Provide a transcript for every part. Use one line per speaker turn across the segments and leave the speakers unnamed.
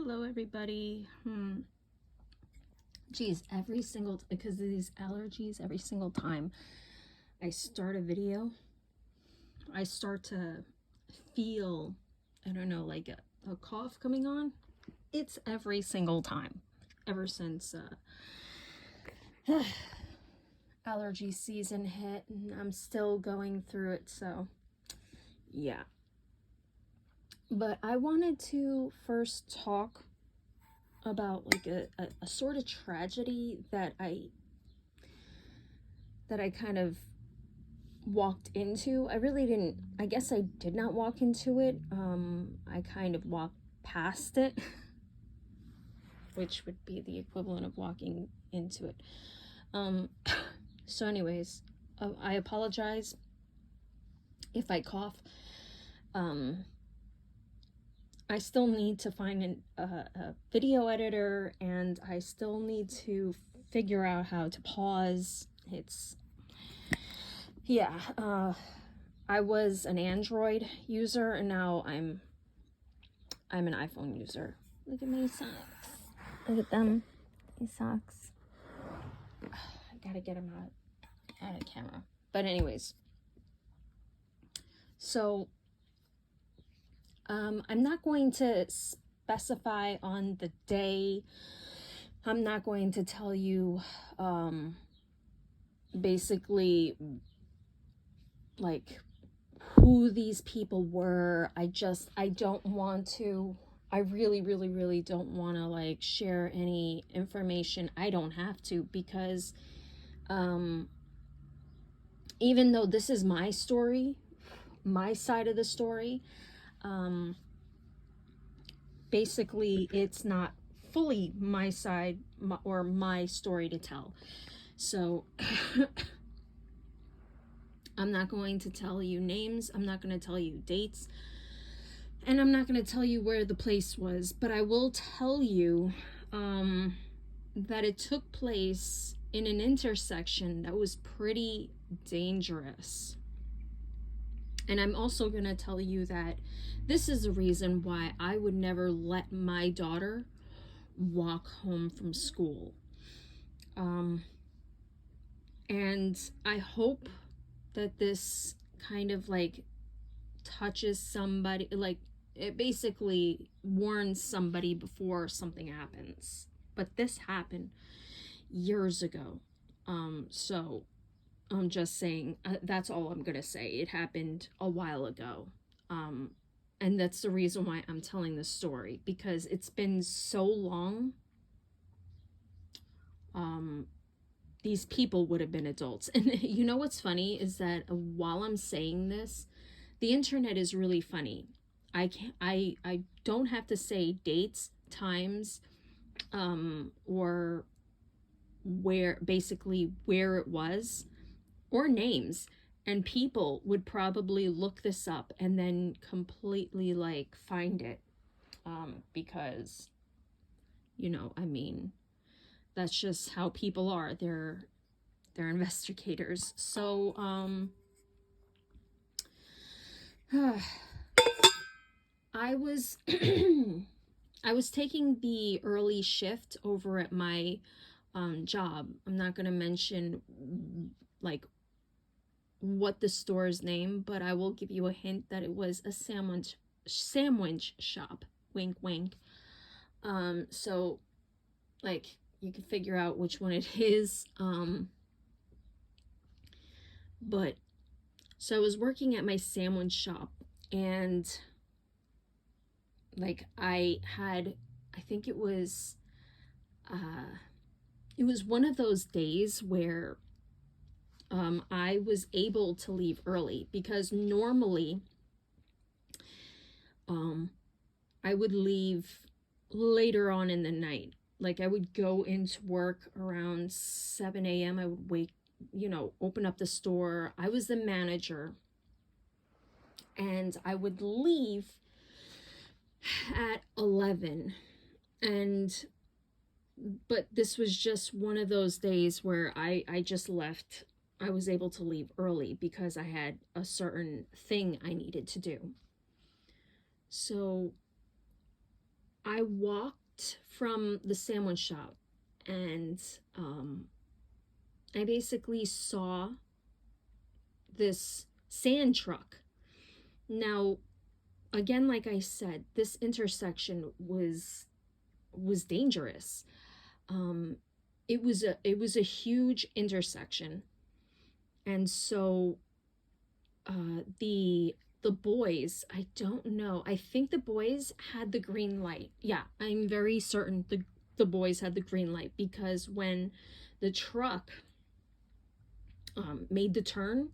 Hello everybody. Geez, because of these allergies, every single time I start a video, I start to feel, I don't know, like a cough coming on. It's every single time, ever since allergy season hit, and I'm still going through it, so yeah. But I wanted to first talk about like a sort of tragedy that I kind of walked into. I guess I did not walk into it. I kind of walked past it, which would be the equivalent of walking into it. So anyways, I apologize if I cough. I still need to find a video editor, and I still need to figure out how to pause. I was an Android user, and now I'm an iPhone user. Look at my socks. Look at them. These socks. I gotta get them out of camera. But anyways, so I'm not going to specify on the day. I'm not going to tell you basically like who these people were. I don't want to. I really don't want to like share any information. I don't have to, because even though this is my story, my side of the story, basically it's not fully my side or my story to tell. So I'm not going to tell you names, I'm not going to tell you dates, and I'm not going to tell you where the place was, but I will tell you that it took place in an intersection that was pretty dangerous. And I'm also going to tell you that this is the reason why I would never let my daughter walk home from school. And I hope that this kind of like touches somebody, like it basically warns somebody before something happens. But this happened years ago. So I'm just saying, that's all I'm gonna say. It happened a while ago. And that's the reason why I'm telling this story, because it's been so long. These people would have been adults. And you know what's funny is that while I'm saying this, the internet is really funny. I don't have to say dates, times, or where it was, or names, and people would probably look this up and then completely like find it, because I mean, that's just how people are. They're investigators. So I was I was taking the early shift over at my job. I'm not going to mention like what the store's name, but I will give you a hint that it was a sandwich shop. Wink wink. So like you can figure out which one it is. But so I was working at my sandwich shop, and like I think it was one of those days where I was able to leave early, because normally I would leave later on in the night. Like I would go into work around 7 a.m. I would open up the store. I was the manager, and I would leave at 11. But this was just one of those days where I just left. I was able to leave early because I had a certain thing I needed to do. So I walked from the sandwich shop, and I basically saw this sand truck. Now, again, like I said, this intersection was dangerous. Um, it was a huge intersection, and so the boys, I don't know. I think the boys had the green light. Yeah, I'm very certain the boys had the green light, because when the truck made the turn,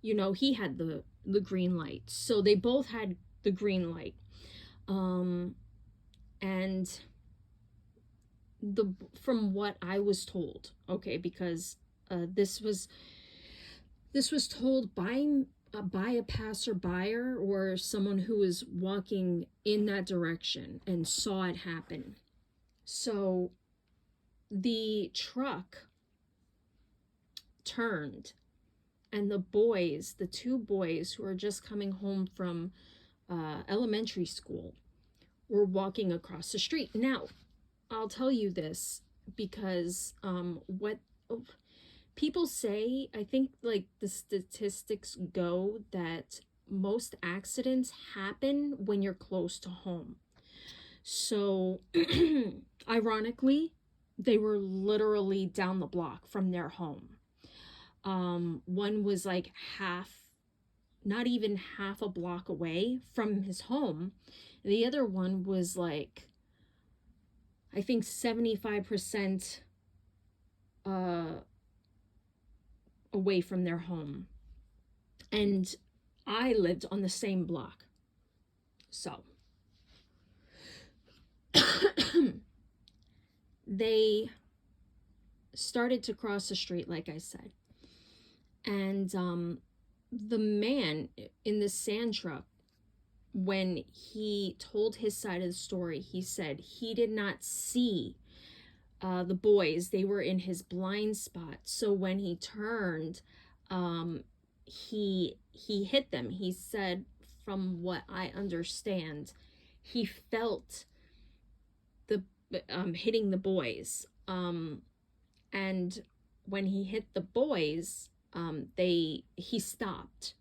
he had the green light. So they both had the green light. Um and the from what I was told, okay, because this was told by a passerby or someone who was walking in that direction and saw it happen. So the truck turned, and the two boys who are just coming home from elementary school, were walking across the street. Now, I'll tell you this because what people say, I think, like, the statistics go that most accidents happen when you're close to home. So, ironically, they were literally down the block from their home. One was like not even half a block away from his home. The other one was like, I think 75% away from their home. And I lived on the same block. So they started to cross the street, like I said. And the man in the sand truck, when he told his side of the story, he said he did not see the boys. They were in his blind spot. So when he turned, he hit them. He said, from what I understand, he felt the hitting the boys. And when he hit the boys, he stopped.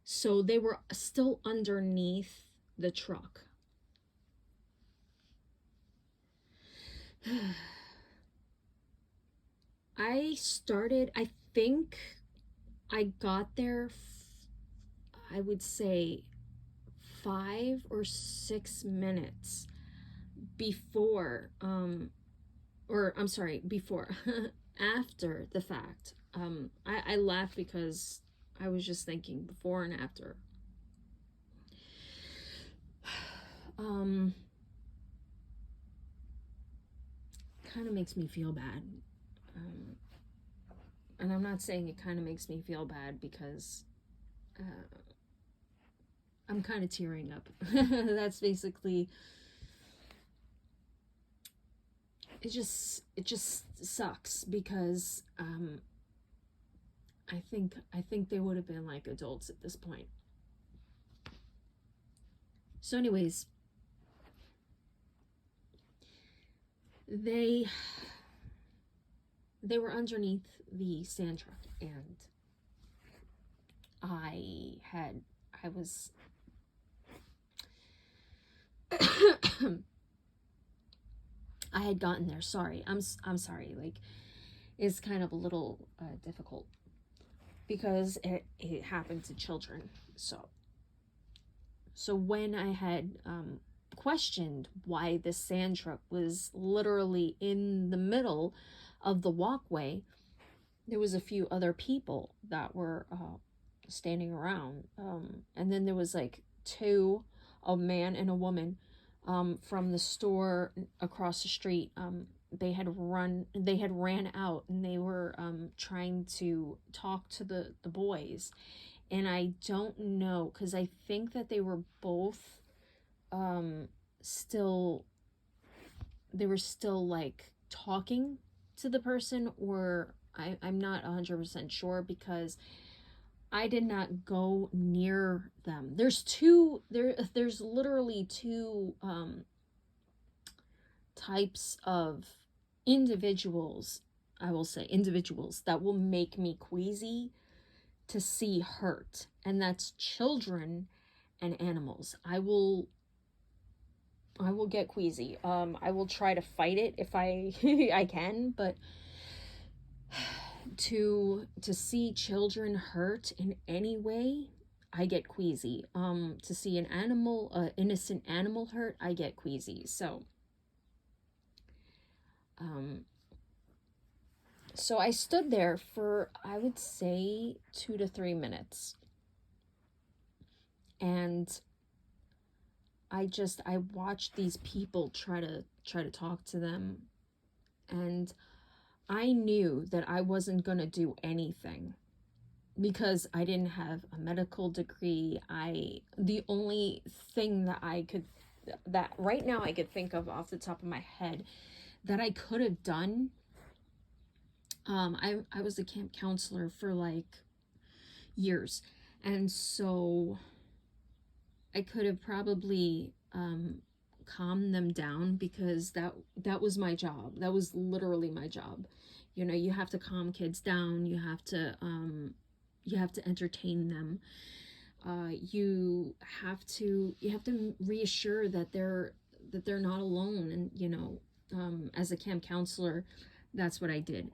So they were still underneath the truck. I think I got there, I would say 5 or 6 minutes before, or I'm sorry, before, after the fact. I laughed because I was just thinking before and after. Kind of makes me feel bad. And I'm not saying it kind of makes me feel bad because I'm kind of tearing up. That's basically, it just sucks because I think they would have been like adults at this point. So anyways, they were underneath the sand truck, and I was I had gotten there. Sorry, I'm sorry. Like, it's kind of a little difficult because it happened to children. So when I had questioned why this sand truck was literally in the middle of the walkway, there was a few other people that were standing around, and then there was like a man and a woman from the store across the street. They had ran out, and they were trying to talk to the boys. And I don't know, because I think that they were both still like talking to the person, or I'm not 100% sure, because I did not go near them. There's literally two types of individuals, I will say individuals, that will make me queasy to see hurt, and that's children and animals. I will get queasy. I will try to fight it if I I can, but to see children hurt in any way, I get queasy. To see an animal, innocent animal hurt, I get queasy. Um, so I stood there for, I would say, 2 to 3 minutes, and I watched these people try to talk to them, and I knew that I wasn't gonna do anything because I didn't have a medical degree. The only thing that right now I could think of off the top of my head that I could have done, I was a camp counselor for like years, and so I could have probably calmed them down, because that was my job. That was literally my job. You know, you have to calm kids down. You have to entertain them. You have to reassure that they're not alone. And you know, as a camp counselor, that's what I did.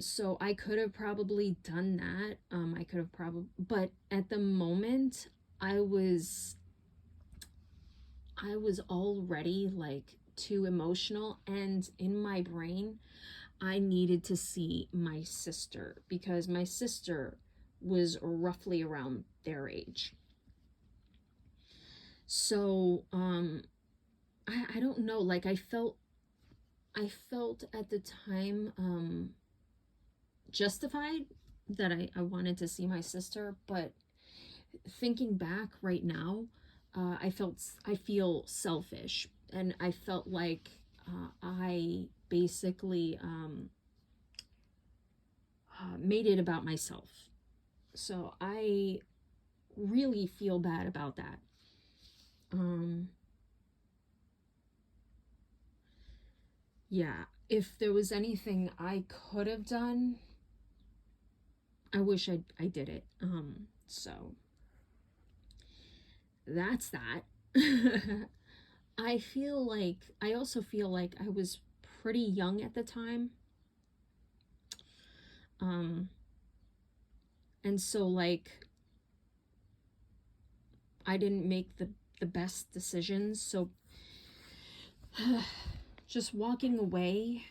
So I could have probably done that. But at the moment, I was already like too emotional, and in my brain, I needed to see my sister, because my sister was roughly around their age. So, I don't know, like I felt at the time, justified that I wanted to see my sister, but thinking back right now, I feel selfish, and I felt like I basically made it about myself. So I really feel bad about that. Yeah, if there was anything I could have done, I wish I did it. So that's that. I also feel like I was pretty young at the time. And so like I didn't make the best decisions. So just walking away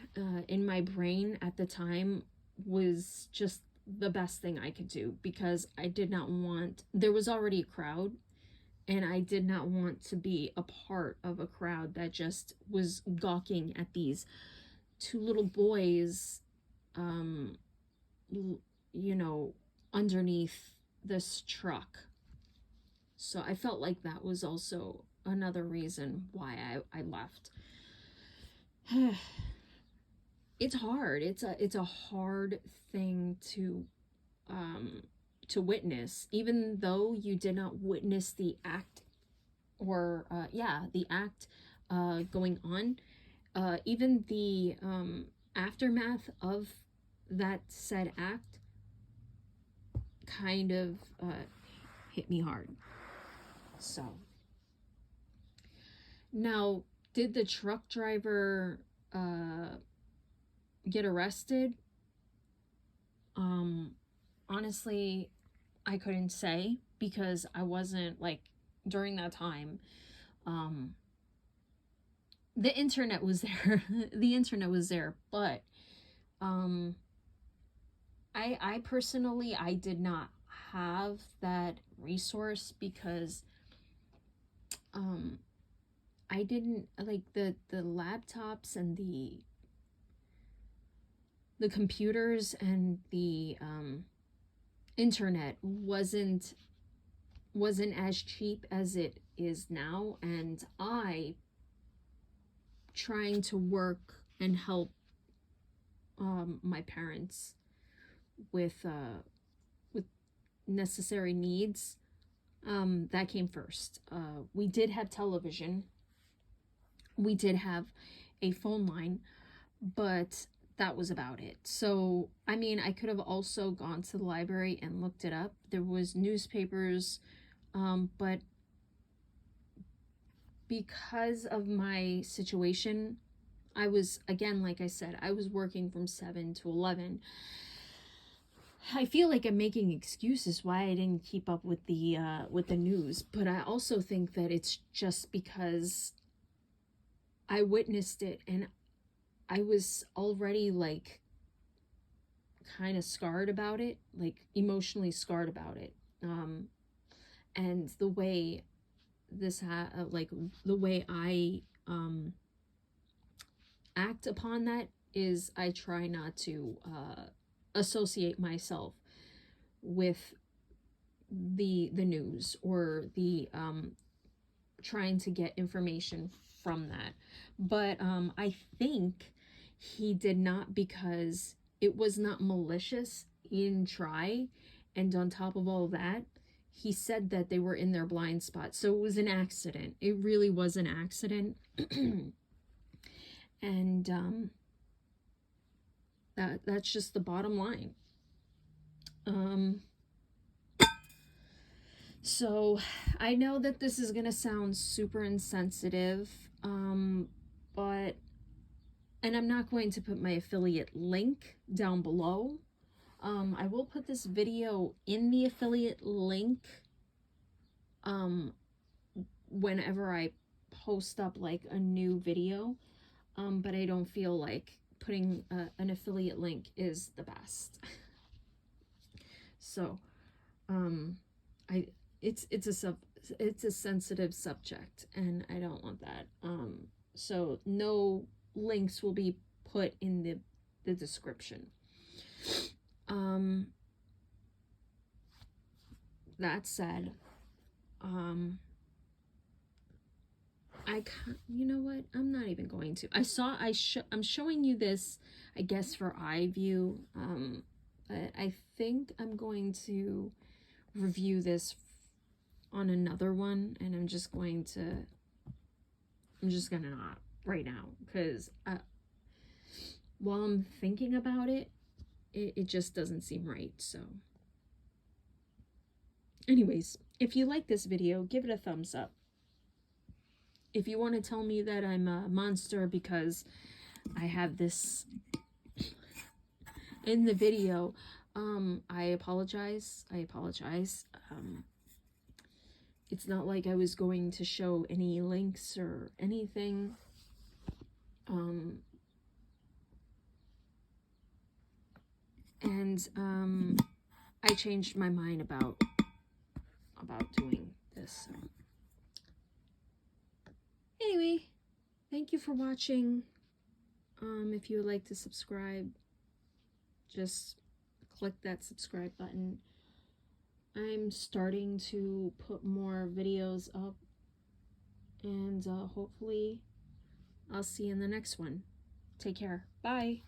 in my brain at the time was just the best thing I could do, because I did not want, there was already a crowd, and I did not want to be a part of a crowd that just was gawking at these two little boys, you know, underneath this truck. So I felt like that was also another reason why I left. It's hard. It's a hard thing to witness, even though you did not witness the act, or the act going on. Even the aftermath of that said act kind of hit me hard. So now, did the truck driver get arrested? Honestly, I couldn't say, because I wasn't, like, during that time, the internet was there. The internet was there, but I personally, I did not have that resource, because I didn't like the laptops and the computers and the internet wasn't as cheap as it is now, and I, trying to work and help my parents with necessary needs, that came first. We did have television. We did have a phone line, but that was about it. So, I mean, I could have also gone to the library and looked it up. There was newspapers, but because of my situation, I was, again, like I said, I was working from 7 to 11. I feel like I'm making excuses why I didn't keep up with the news, but I also think that it's just because I witnessed it and I was already like kind of scarred about it, like emotionally scarred about it. And the way like the way I act upon that is I try not to associate myself with the news or the trying to get information from that. But I think he did not, because it was not malicious. He didn't try. And on top of all that, he said that they were in their blind spot. So it was an accident. It really was an accident. And that's just the bottom line. So I know that this is gonna sound super insensitive, but, and I'm not going to put my affiliate link down below. I will put this video in the affiliate link whenever I post up like a new video, but I don't feel like putting an affiliate link is the best. So it's a sensitive subject and I don't want that. So no links will be put in the description. That said, you know what? I'm not even going to. I'm showing you this, I guess, for eye view. But I think I'm going to review this on another one, and I'm just gonna not right now, because while I'm thinking about it, it just doesn't seem right. So anyways, if you like this video, give it a thumbs up. If you want to tell me that I'm a monster because I have this in the video, I apologize. It's not like I was going to show any links or anything. And I changed my mind about doing this. So. Anyway, thank you for watching. If you would like to subscribe, just click that subscribe button. I'm starting to put more videos up, and hopefully I'll see you in the next one. Take care. Bye.